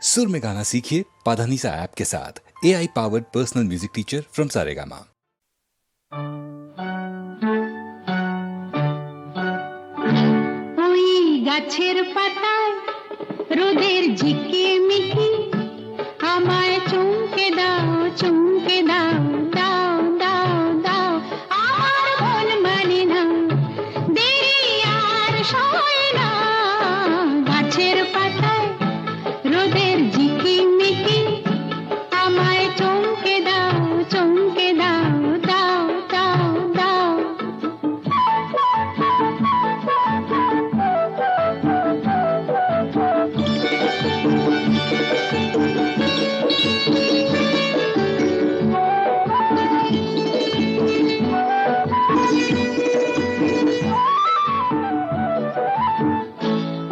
सुर में गाना सीखिए पाधानीसा ऐप के साथ। AI powered personal music teacher from Saregama. ওই গাছের পাতায় রোদের ঝিকিমিকি আমায় চুমকে দাও চুমকে দাও দাও দাও দাও আমার মন মানে না দেরি আর সয় না গাছের পাতায় রোদের ঝিকিমিকি আমায় চুমকে দাও চুমকে দাও দাও দাও দাও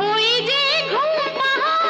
ওই যে ঘুম পাহাড়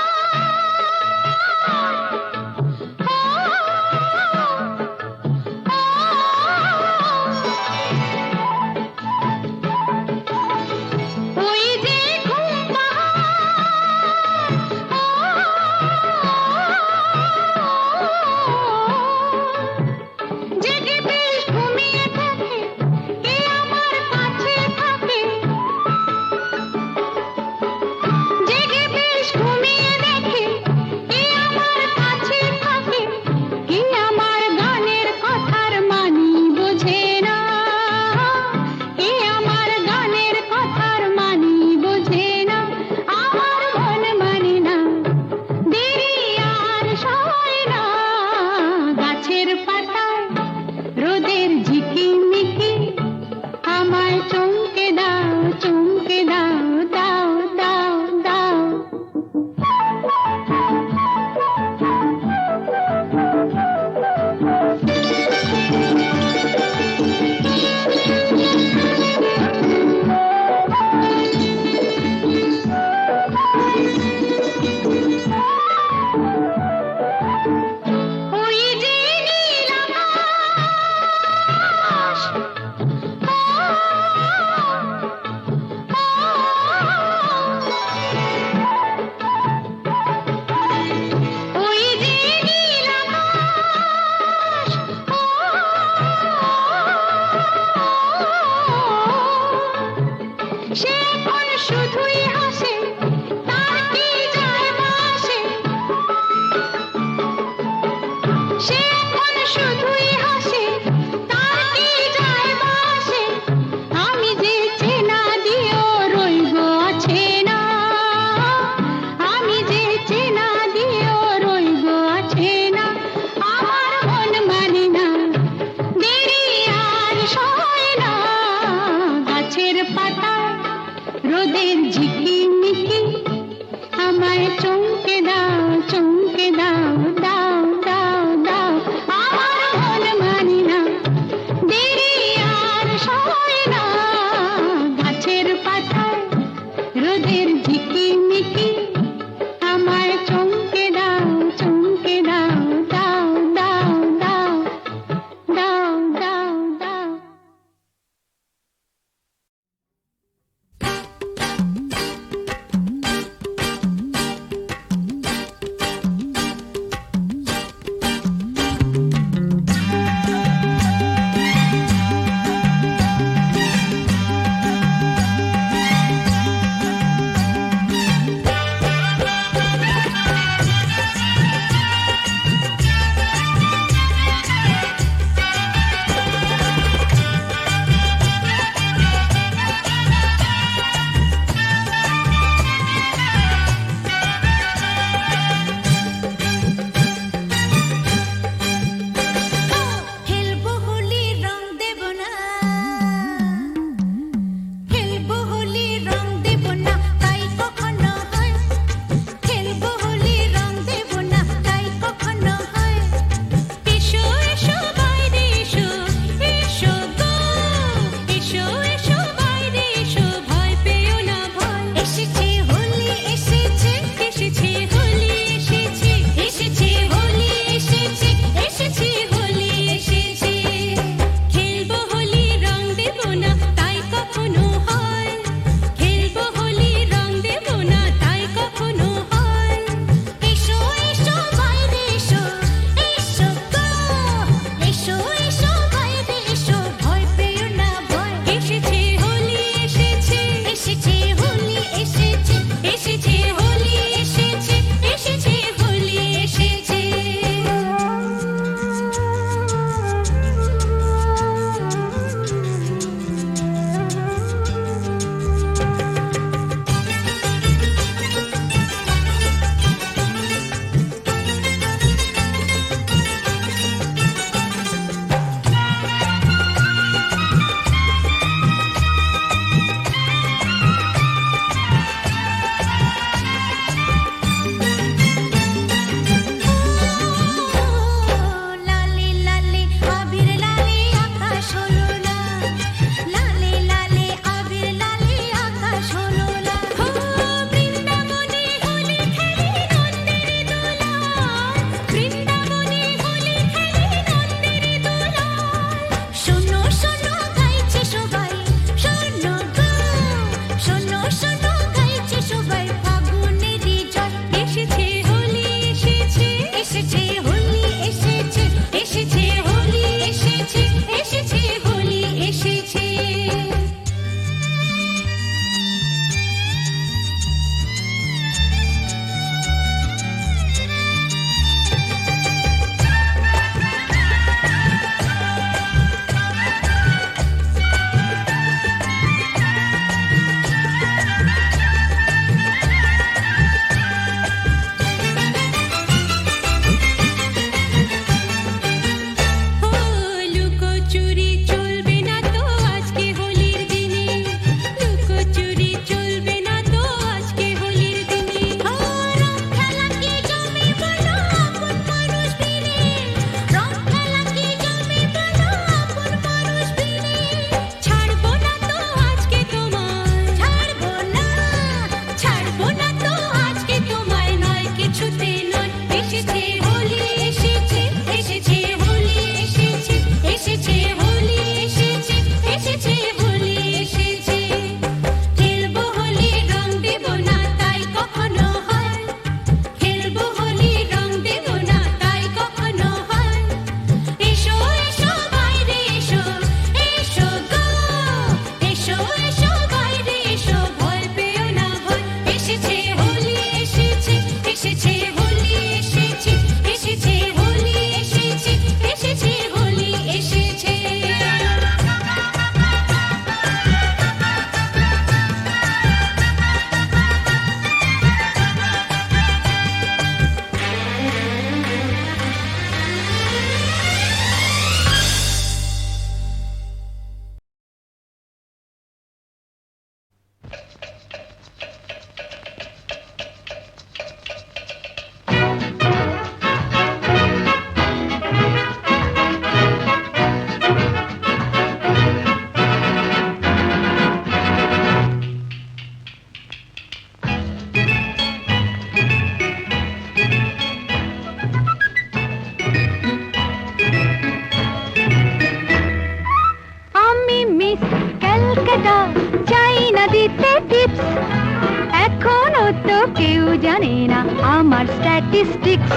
জানে না আমার স্ট্যাটিস্টিক্স।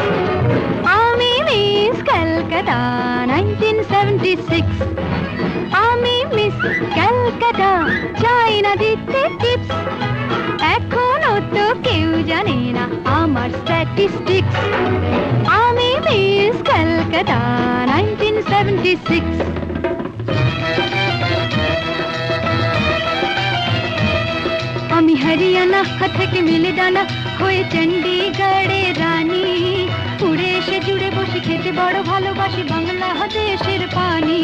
আমি মিস ক্যালকাটা 1976। আমি মিস ক্যালকাটা, চাই না দিতে টিপস। এখনো তো কেউ জানে না আমার স্ট্যাটিস্টিক্স। আমি মিস ক্যালকাটা 1976। আমি হরিয়ানা থেকে মিলে ডানা হয়ে চণ্ডীগড়ে রানী। উড়ে এসে জুড়ে বসে খেতে বড় ভালোবাসি বাংলাদেশের পানি।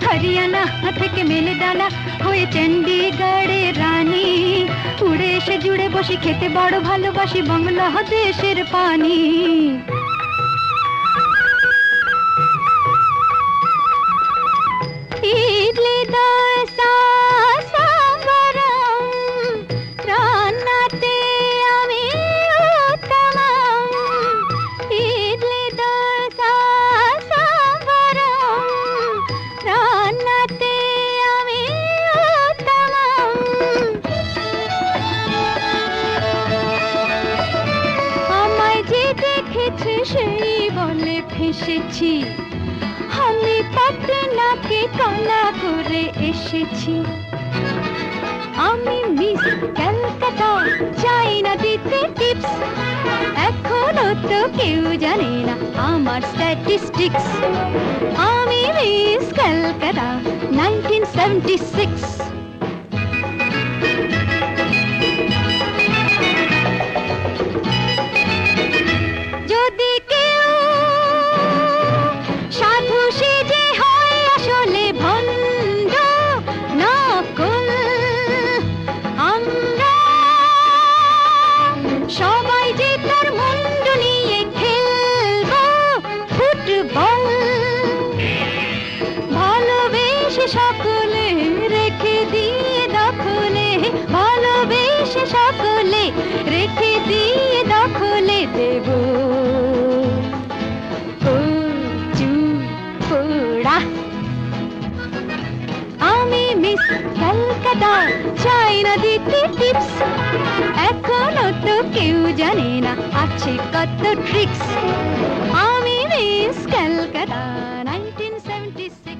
হরিয়ানা থেকে মেলে ডানা হয়ে চণ্ডীগড়ে রানী। উড়ে এসে জুড়ে বসে খেতে বড় ভালোবাসি বাংলাদেশের পানি। ইডলি দোসা সাম্বারম, রান্নাতে আমি উত্তমম। ইডলি দোসা সাম্বারম, রান্নাতে আমি উত্তমম। আমায় যে দেখেছে সেই বলে ফেসেছি, আমি পাটনাকে কালা করে এসেছি। আমি মিস ক্যালকাটা, চাই না দিতে টিপস। এখনো তো কেউ জানে না আমার স্ট্যাটিস্টিক্স। আমি মিস ক্যালকাটা 1976। যদি কেউ সাধু সেজে হয় আসলে ভণ্ড নকল, আমরা সবাই যে তার মুন্ডু নিয়ে খেলবো ফুটবল। ভালোবেসে সকলে রেখে দিয়ে দখলে, ভালোবেসে সকলে রেখে দিয়ে দখলে দেব পোড়া। আমি মিস ক্যালকাটা, চাই না দিতে টিপস। এখনো তো কেউ জানে না আছে কত ট্রিক্স। আমি মিস ক্যালকাটা 1976।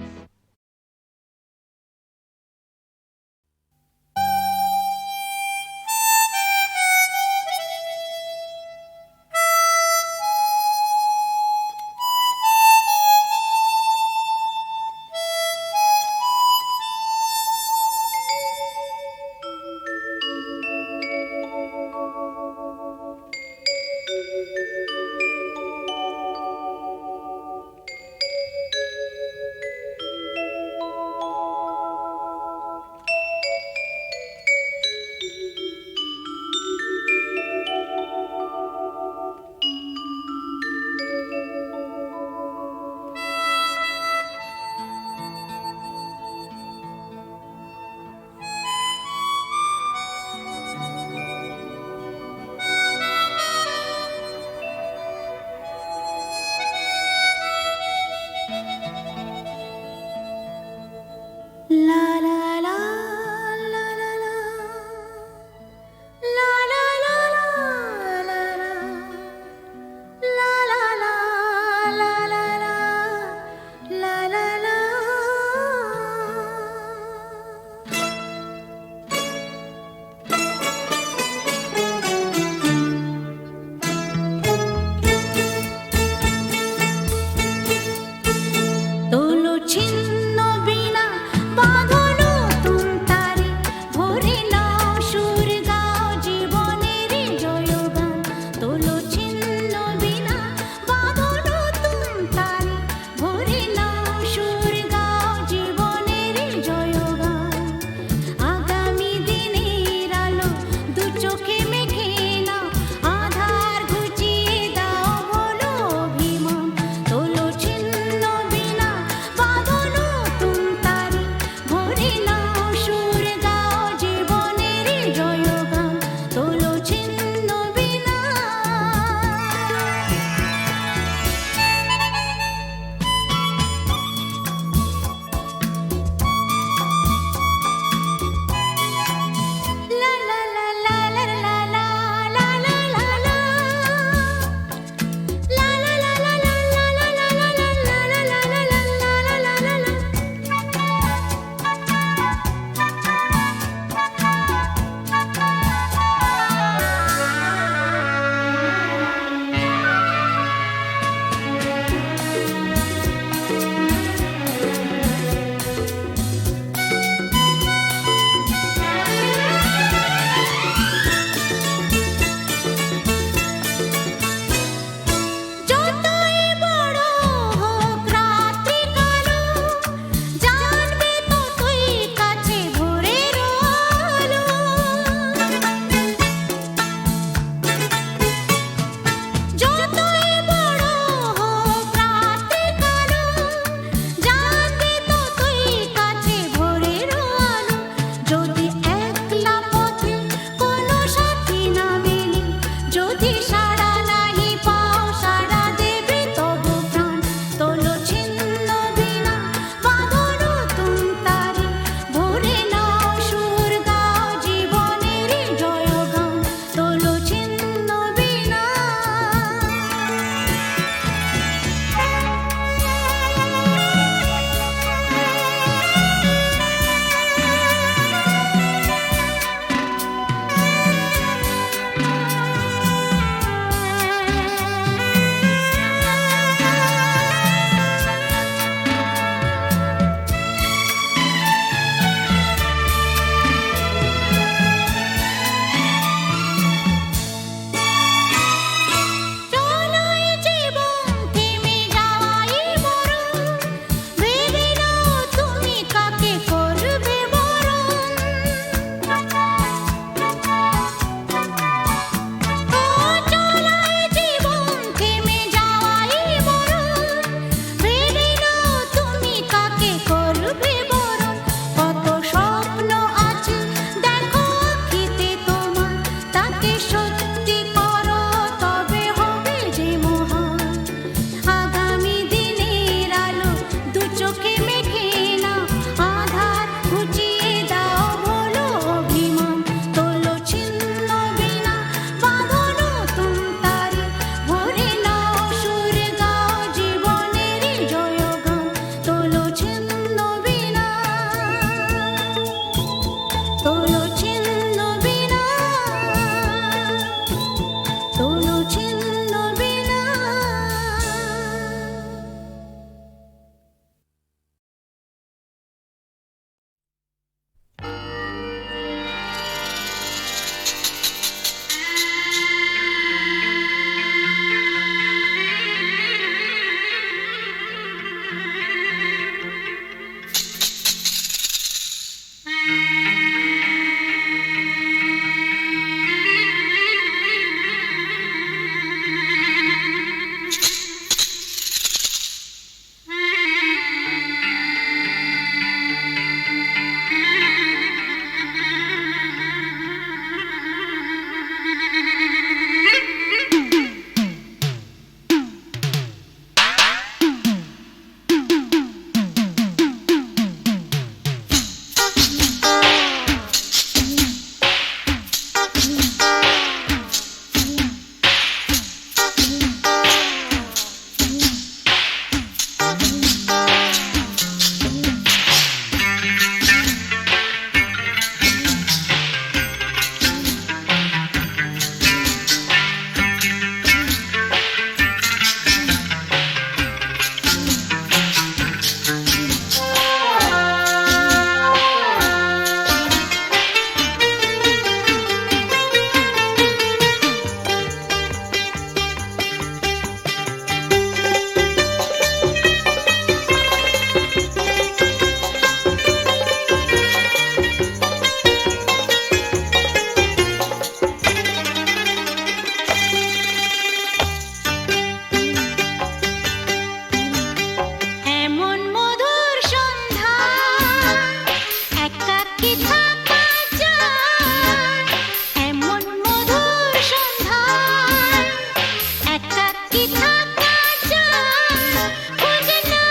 একাকী থাকা যায়, খোঁজে না,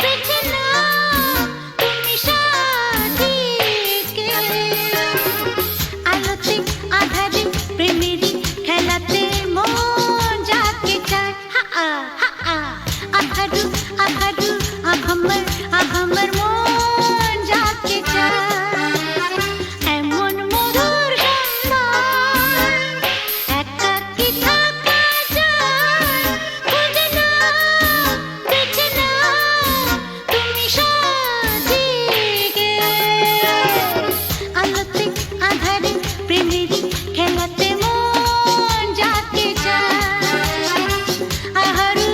বেছে না, তুমি সাথীকে। আলোতে আধারে প্রেমেরই খেলাতে মন যাকে চায়, হা হা আধারু আধারু আহাম্মর মন যাকে চায়। এমন মধুর সম্মান একাকী থাকা যায়, খোঁজে না, বেছে না, তুমি সাথীকে। আলোতে আধারে প্রেমেরই খেলাতে মন যাকে চায়, আহারু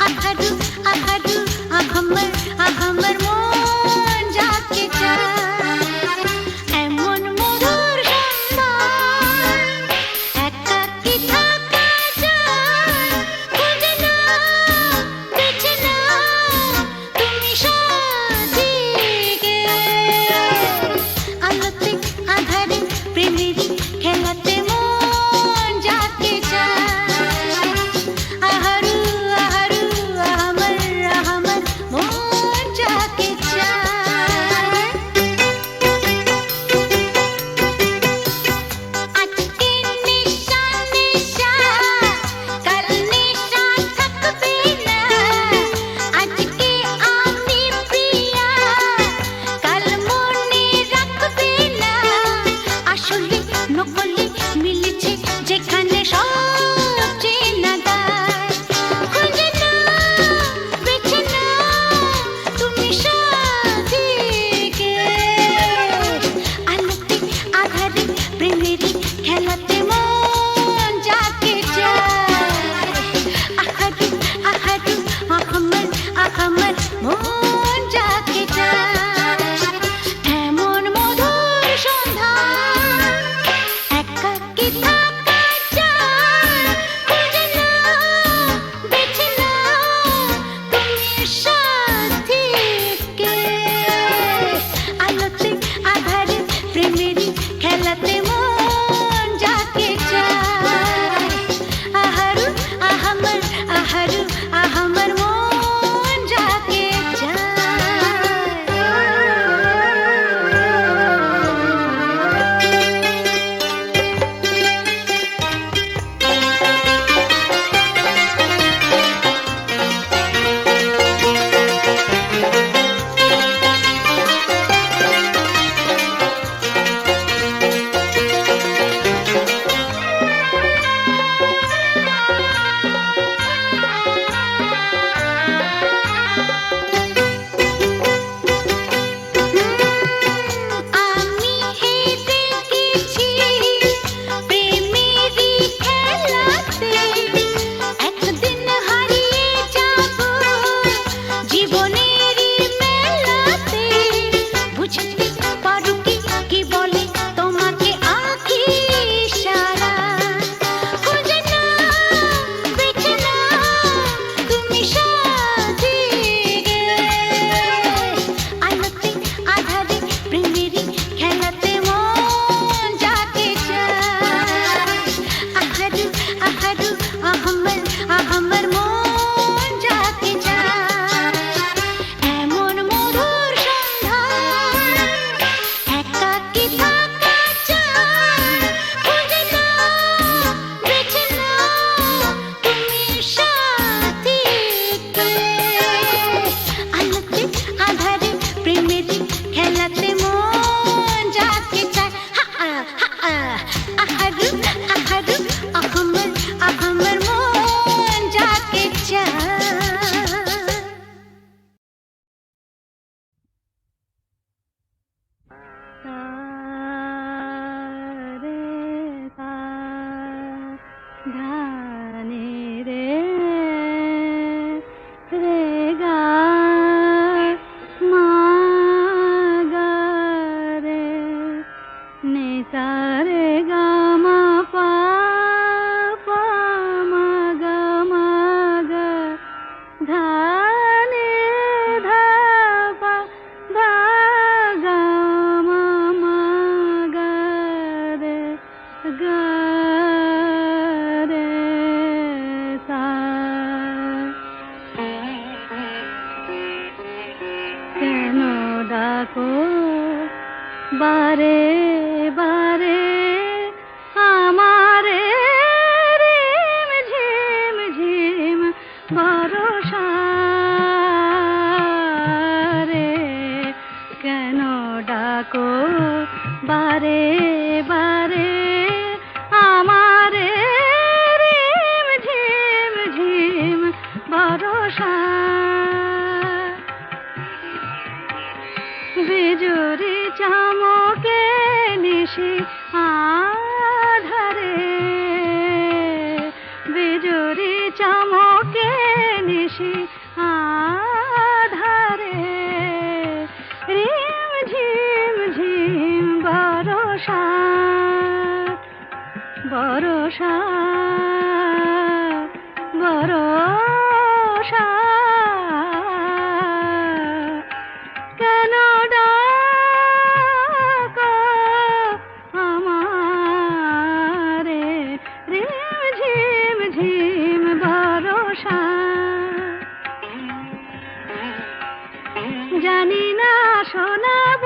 আহারু আহারু আহাম্মর মন যাকে চায় এমন মধুর সন্ধান একাকী থাকা যায় খুঁজে নাও বেছে নাও তুমি সাজিকে আলোতে আধারে প্রেমেরই খেলাতে মন যাকে চায় আহারু আহারু আহাম্মর মন যাকে চায় আজকে নিশা নিশা কাল নিশা থাকবে না আজকে আমি প্রিয়া কাল মনে রাখবে না আসলে নকলে মিলেছে যেখানে সব চেনা দায় খুঁজে নাও বেছে নাও তুমি সাজিকে আলোতে আধারে প্রেমেরই খেলাতে মন যাকে চায় আহারু আহারু আহাম্মর মন যাকে চায় এমন মধুর সন্ধান একাকী থাকা যায় খুঁজে নাও বেছে নাও তুমি সাথীকে আলোতে আধারে প্রেমেরই খেলাতে মন যাকে চায় আহারু আহাম্মর মন যাকে আমি হেঁটে গেছি প্রেমেরই খেলাতে একদিন হারিয়ে যাব জীবনেরই মেলাতে বুঝতে পারো কি বলে তোমাকে আঁখি ইশারা খুঁজে নাও বেছে নাও তুমি সাজিকে আলোতে আধারে প্রেমেরই খেলাতে মন যাকে চায় আহারু আহারু আহাম্মর মন যাকে চায় এমন মধুর সন্ধান একাকী থাকা যায় খুঁজে নাও বেছে নাও তুমি সাথীকে আলোতে আধারে প্রেমেরই খেলাতে মন যাকে চায় আহারু আহারু আহাম্মর মন যাকে চায় রে ধানে রে রে গা মা গা রে নে সা রে গা মা পা পা মা গা ধা নে ধা পা ধা গা মা গা রে সা কেন ডাকো বারে বারে আমারে রিম ঝিম ঝিম ভরসা রে কেন ডাকো বারে বারে আমারে রিম ঝিম ঝিম ভরসা বিজুরি চমকে নিশি আধারে বিজুরি চমকে নিশি আধারে রিম ঝিম ঝিম বরষা বরষা বরষা কেন ডাকো আমারে রিম ঝিম ঝিম বরষা জানি না শোনাব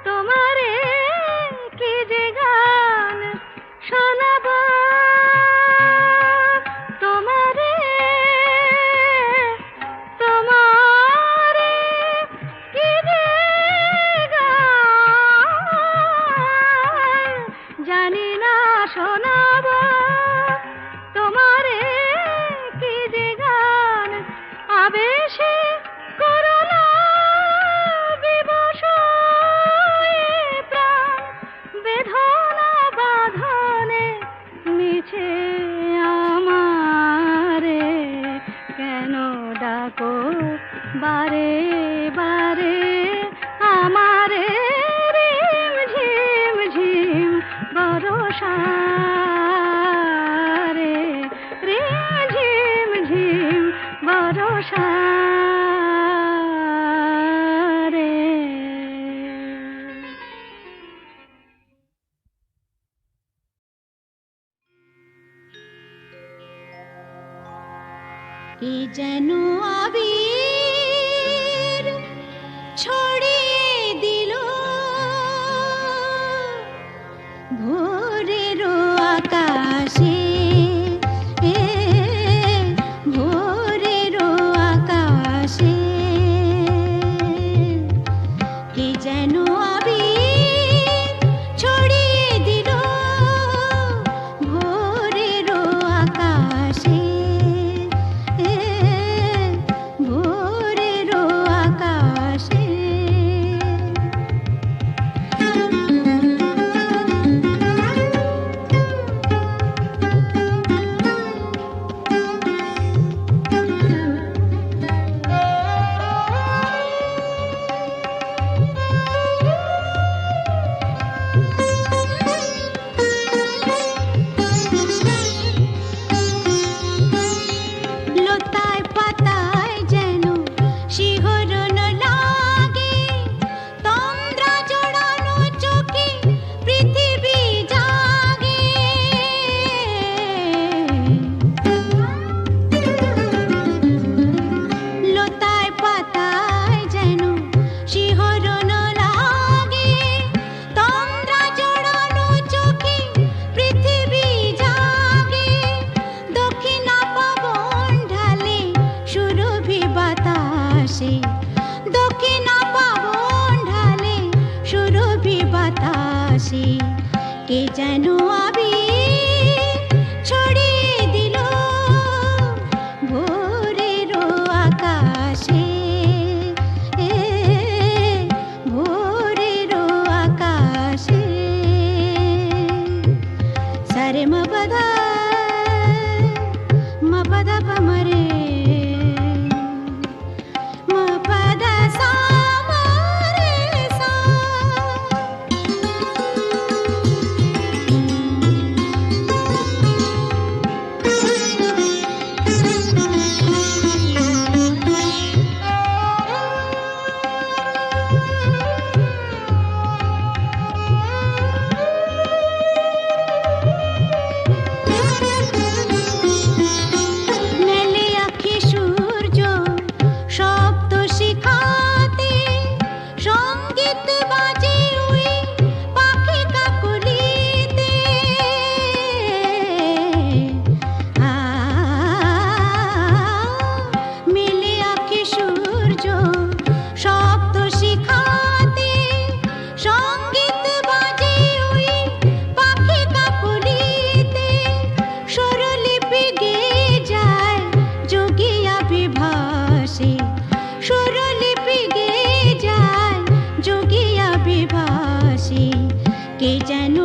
তোমারে কি যে গান শোনাব তোমারে তোমারে কি যে গান জানি না শোনাব তোমারে কি যে গান আবেশে করুণা বিবশ প্রাণ বেদনা বাঁধনে মিছে আমারে কেন ডাকো বারে বারে আমারে রিম ঝিম ঝিম বরষা রে রিম ঝিম ঝিম বরষা রে। কে যেন আবির ছড়িয়ে দিল ভোরের আকাশে ভোরের আকাশে কে যেন আবির ছড়িয়ে দিল ভোরের আকাশে ভোরের আকাশে লতায় পাতায় যেন শিহরণ লাগে তন্দ্রা জড়ানো চোখে পৃথিবী জাগে লতায় পাতায় যেন শিহরণ লাগে তন্দ্রা জড়ানো চোখে পৃথিবী জাগে দক্ষিণা পবন ঢালে সুরভি বাতাসে দক্ষিণা পবন ঢালে সুরভি বাতাসে কে যেন আবির ছড়িয়ে দিল ভোরের আকাশে ভোরের আকাশে সারে মপদা মপদা পমরে মপদা সা মরে সা মেলে আঁখি সূর্য শব্দ শিখাতে সঙ্গীত বাজে ওই পাখি কাকলিতে মেলে আঁখি সূর্য শব্দ শিখাতে সঙ্গীত বাজে ওই পাখি কাকলিতে স্বরলিপি গেয়ে যায় যোগিয়া বিভাসে স্বরলিপি গেয়ে যায় যোগিয়া বিভাসে কে যেন